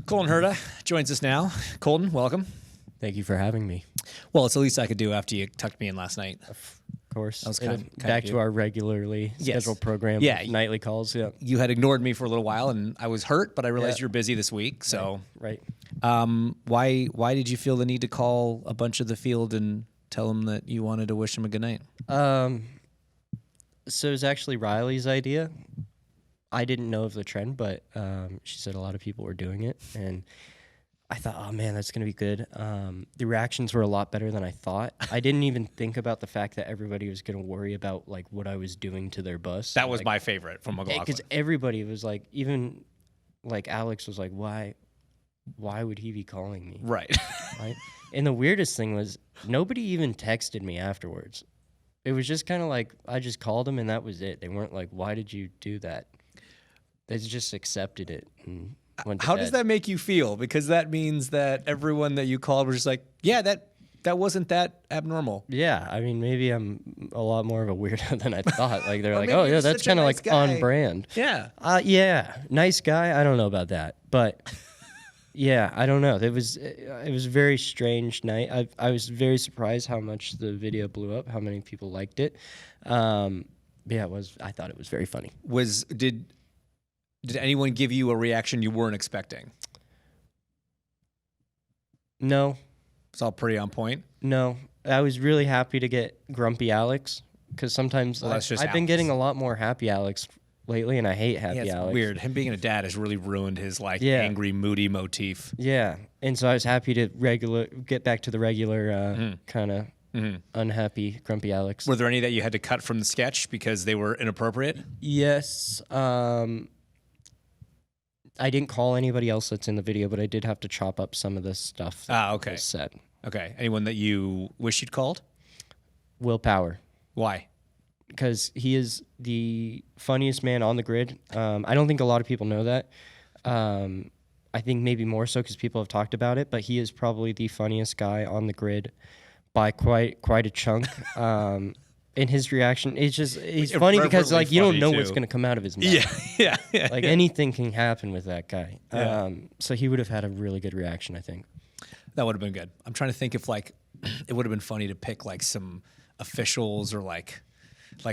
Colton Herta joins us now. Colton, welcome. Thank you for having me. Well, it's the least I could do after you tucked me in last night. Of course. That was Back to our regularly scheduled program. Yeah. Nightly calls. Yeah. You had ignored me for a little while, and I was hurt, but I realized you're busy this week. So, Right. why did you feel the need to call a bunch of the field and tell them that you wanted to wish them a good night? So it was actually Riley's idea. I didn't know of the trend, but she said a lot of people were doing it, and I thought, oh man, that's gonna be good. The reactions were a lot better than I thought. I didn't even think about the fact that everybody was gonna worry about like what I was doing to their bus. That was my favorite from McLaughlin. Because everybody was like, even like Alex was like, why would he be calling me? Right. Right. And the weirdest thing was nobody even texted me afterwards. It was just kind of like I just called them and that was it. They weren't like, why did you do that? They just accepted it and went to How bed. does that make you feel? Because that means that everyone that you called was just like, yeah, that wasn't that abnormal. Yeah, I mean, maybe I'm a lot more of a weirdo than I thought. Like they're like, maybe oh yeah, you're that's such a kind of nice like guy. on brand. Yeah. Yeah, nice guy. I don't know about that, but yeah, I don't know. It was a very strange night. I was very surprised how much the video blew up, how many people liked it. Yeah, it was. I thought it was very funny. Did anyone give you a reaction you weren't expecting? No, It's all pretty on point. no. I was really happy to get Grumpy Alex because sometimes Well, that's just I've been Alex. getting a lot more Happy Alex lately, and I hate Happy Yeah, it's Alex. weird. Him being a dad has really ruined his Yeah. angry, moody motif. Yeah, and so I was happy to get back to the regular kind of unhappy Grumpy Alex. Were there any that you had to cut from the sketch because they were inappropriate? Yes. I didn't call anybody else that's in the video, but I did have to chop up some of the stuff that Okay. was said. Okay. Anyone that you wish you'd called? Willpower, Why? because he is the funniest man on the grid. I don't think a lot of people know that. I think maybe more so because people have talked about it, but he is probably the funniest guy on the grid by quite a chunk. And his reaction, he's funny because like you don't know what's going to come out of his mouth. Yeah. Like anything can happen with that guy. So he would have had a really good reaction, I think. That would have been good. I'm trying to think if like it would have been funny to pick like some officials or like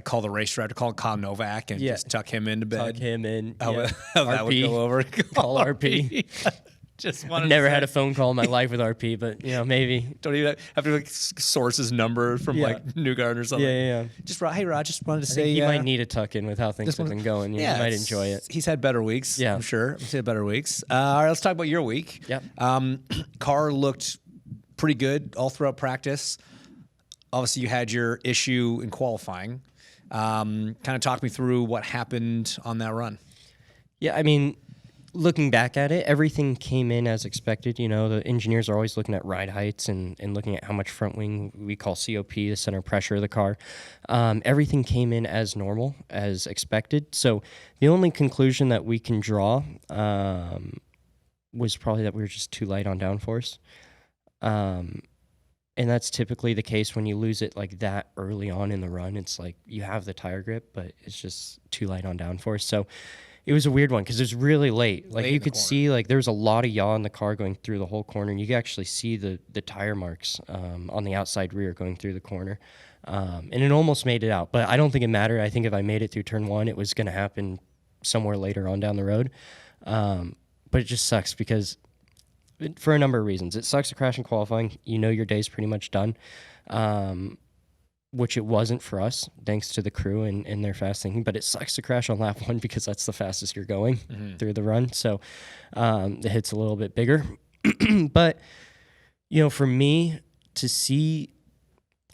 call the race director, call Kyle Novak and just tuck him into bed. Tuck him in. How Yeah. that would RP. go over. Call RP. Just I've wanted never to had say, a phone call in my life with RP, but maybe. Don't even have to like source his number from like Newgarden or something. Yeah. Just hey Rod, just wanted to I say think he might need a tuck in with how things just have wanna- been going. Yeah, he might enjoy it. He's had better weeks. Yeah. I'm sure. He's had better weeks. All right, let's talk about your week. Yep. Car looked pretty good all throughout practice. Obviously, you had your issue in qualifying. Kind of talk me through what happened on that run. Yeah, I mean, looking back at it, everything came in as expected. You know, the engineers are always looking at ride heights and looking at how much front wing we call COP, the center pressure of the car. Everything came in as normal, as expected. So the only conclusion that we can draw was probably that we were just too light on downforce. And that's typically the case when you lose it like that early on in the run. It's like you have the tire grip, but it's just too light on downforce. So it was a weird one because it was really late. Like you could see like there was a lot of yaw in the car going through the whole corner. And you could actually see the tire marks on the outside rear going through the corner. And it almost made it out. But I don't think it mattered. I think if I made it through turn one, it was going to happen somewhere later on down the road. But it just sucks because for a number of reasons. It sucks to crash in qualifying. You know your day's pretty much done, which it wasn't for us, thanks to the crew and their fast thinking. But it sucks to crash on lap one because that's the fastest you're going through the run. So the hit's a little bit bigger. But, for me to see,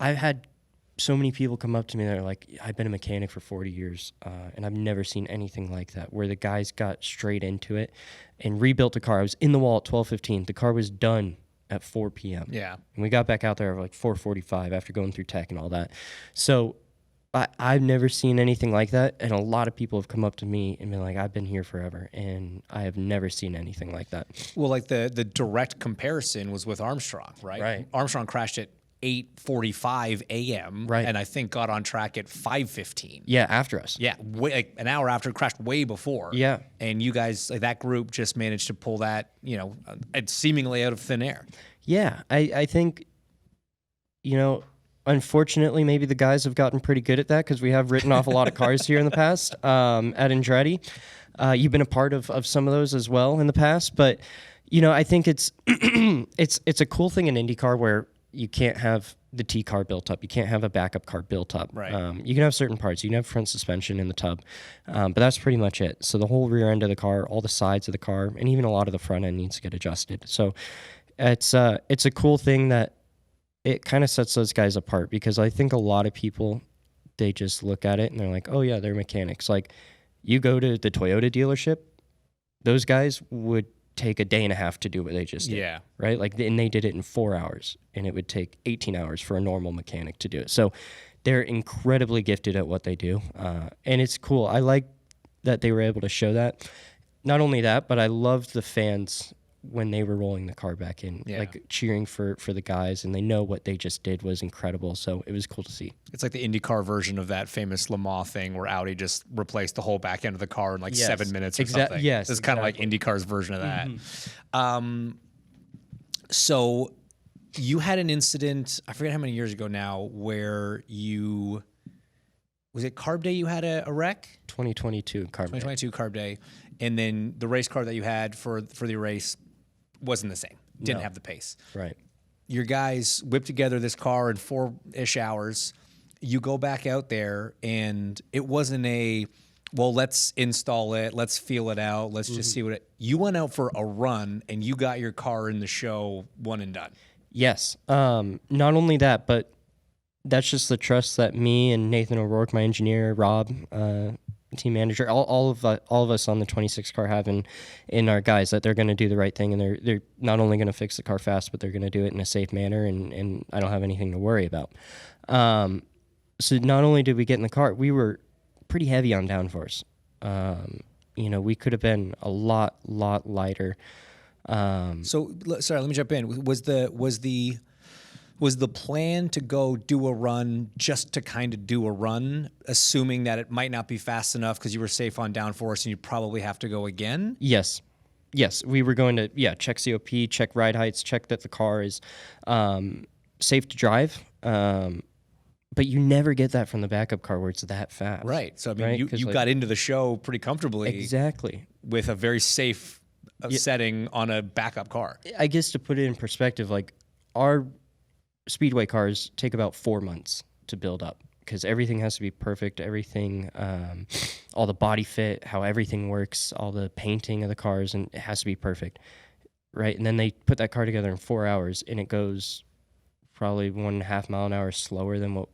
I've had so many people come up to me that are like, I've been a mechanic for 40 years, and I've never seen anything like that, where the guys got straight into it and rebuilt the car. I was in the wall at 12:15. The car was done at 4 p.m. Yeah. And we got back out there at like 4:45 after going through tech and all that. So I've never seen anything like that, and a lot of people have come up to me and been like, I've been here forever, and I have never seen anything like that. Well, like the direct comparison was with Armstrong, right? Right. Armstrong crashed at 8:45 a.m. Right. and I think got on track at 5:15. Yeah, after us. Yeah, like an hour after, it crashed way before. Yeah. And you guys, like, that group just managed to pull that, seemingly out of thin air. Yeah, I think, unfortunately, maybe the guys have gotten pretty good at that because we have written off a lot of cars here in the past at Andretti. You've been a part of some of those as well in the past, but I think it's it's a cool thing in IndyCar where you can't have the T car built up. You can't have a backup car built up. Right. You can have certain parts. You can have front suspension in the tub, but that's pretty much it. So the whole rear end of the car, all the sides of the car, and even a lot of the front end needs to get adjusted. So it's a cool thing that it kind of sets those guys apart, because I think a lot of people, they just look at it and they're like, oh yeah, they're mechanics. Like, you go to the Toyota dealership, those guys would take a day and a half to do what they just did. Yeah. Right? Like, and they did it in 4 hours, and it would take 18 hours for a normal mechanic to do it. So they're incredibly gifted at what they do. And it's cool. I like that they were able to show that. Not only that, but I loved the fans when they were rolling the car back in, like cheering for the guys, and they know what they just did was incredible. So it was cool to see. It's like the IndyCar version of that famous Le Mans thing where Audi just replaced the whole back end of the car in like 7 minutes or something. Yes, it's kind of like IndyCar's version of that. So you had an incident, I forget how many years ago now, where was it Carb Day you had a wreck? 2022 Carb Day. 2022 Carb Day. And then the race car that you had for the race wasn't the same. Didn't have the pace. Right. Your guys whipped together this car in 4-ish hours. You go back out there, and it wasn't let's install it, let's feel it out, let's just see you went out for a run, and you got your car in the show one and done. Yes. Not only that, but that's just the trust that me and Nathan O'Rourke, my engineer, Rob, team manager, all of us on the 26 car have in our guys, that they're going to do the right thing, and they're not only going to fix the car fast, but they're going to do it in a safe manner, and I don't have anything to worry about. So not only did we get in the car, we were pretty heavy on downforce. We could have been a lot lighter. So sorry, let me jump in. Was the plan to go do a run just to kind of do a run, assuming that it might not be fast enough because you were safe on downforce and you probably have to go again? Yes, we were going to check COP, check ride heights, check that the car is safe to drive. But you never get that from the backup car where it's that fast. Right. So I mean, you got into the show pretty comfortably. Exactly. With a very safe setting on a backup car. I guess to put it in perspective, like, our speedway cars take about 4 months to build up, because everything has to be perfect. Everything, all the body fit, how everything works, all the painting of the cars, and it has to be perfect, right? And then they put that car together in 4 hours, and it goes probably 1.5 mile an hour slower than what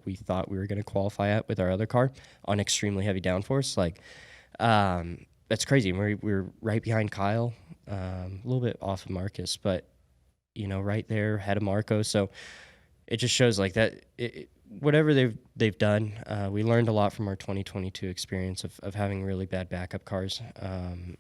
we thought we were going to qualify at with our other car on extremely heavy downforce. Like, that's crazy. We're right behind Kyle, a little bit off of Marcus, but right there ahead of Marco. So it just shows like that. Whatever they've done, we learned a lot from our 2022 experience of having really bad backup cars,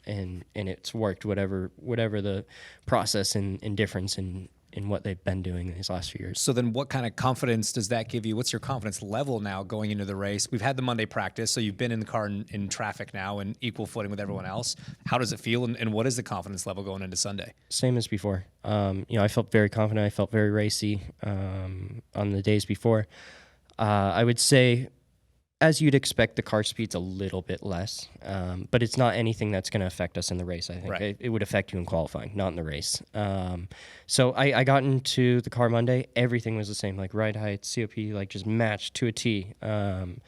and it's worked. Whatever the process and difference in what they've been doing these last few years. So then what kind of confidence does that give you? What's your confidence level now going into the race? We've had the Monday practice, so you've been in the car in traffic now and equal footing with everyone else. How does it feel, and what is the confidence level going into Sunday? Same as before. I felt very confident. I felt very racy on the days before. I would say, as you'd expect, the car speed's a little bit less, but it's not anything that's going to affect us in the race. I think it would affect you in qualifying, not in the race. So I got into the car Monday. Everything was the same, like ride height, COP, like just matched to a T, and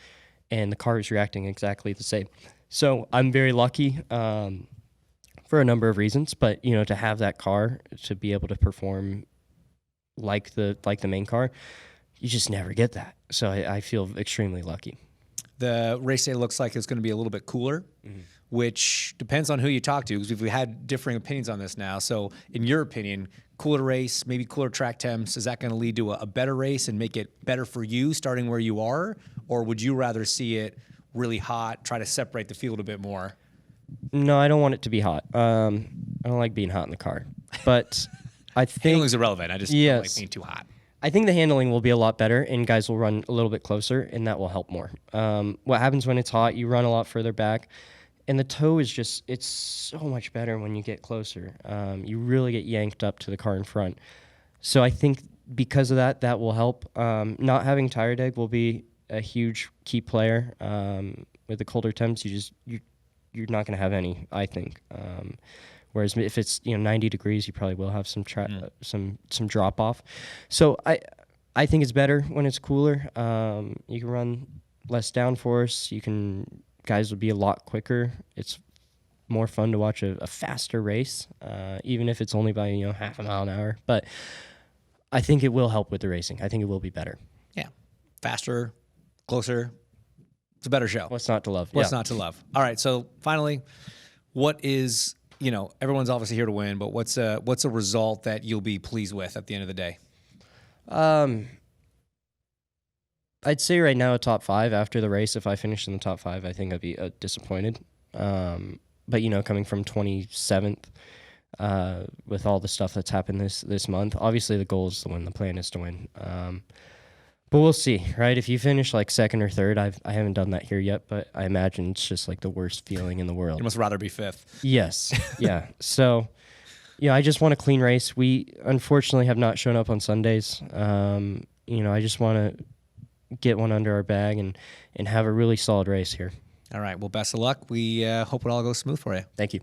the car was reacting exactly the same. So I'm very lucky for a number of reasons, but to have that car to be able to perform like the main car, you just never get that. So I feel extremely lucky. The race day looks like it's going to be a little bit cooler, which depends on who you talk to, because we've had differing opinions on this now. So in your opinion, cooler race, maybe cooler track temps, is that going to lead to a better race and make it better for you starting where you are? Or would you rather see it really hot, try to separate the field a bit more? No, I don't want it to be hot. I don't like being hot in the car. But I think... Feeling's irrelevant. I just don't like being too hot. I think the handling will be a lot better, and guys will run a little bit closer, and that will help more. What happens when it's hot, you run a lot further back, and the toe is just, it's so much better when you get closer. You really get yanked up to the car in front. So I think because of that, that will help. Not having tire deg will be a huge key player. With the colder temps, you're not going to have any, I think. Whereas if it's 90 degrees, you probably will have some some drop off. So I think it's better when it's cooler. You can run less downforce. Guys will be a lot quicker. It's more fun to watch a faster race, even if it's only by half a mile an hour. But I think it will help with the racing. I think it will be better. Yeah, faster, closer. It's a better show. What's not to love? What's not to love? All right. So finally, what is everyone's obviously here to win, but what's a result that you'll be pleased with at the end of the day? I'd say right now a top 5 after the race. If I finished in the top 5, I think I'd be disappointed. But coming from 27th, with all the stuff that's happened this month, obviously the goal is to win. The plan is to win. But we'll see, right? If you finish like 2nd or 3rd, I haven't done that here yet, but I imagine it's just like the worst feeling in the world. You'd almost rather be 5th. Yes, yeah. So, I just want a clean race. We unfortunately have not shown up on Sundays. I just want to get one under our bag and have a really solid race here. All right. Well, best of luck. We hope it all goes smooth for you. Thank you.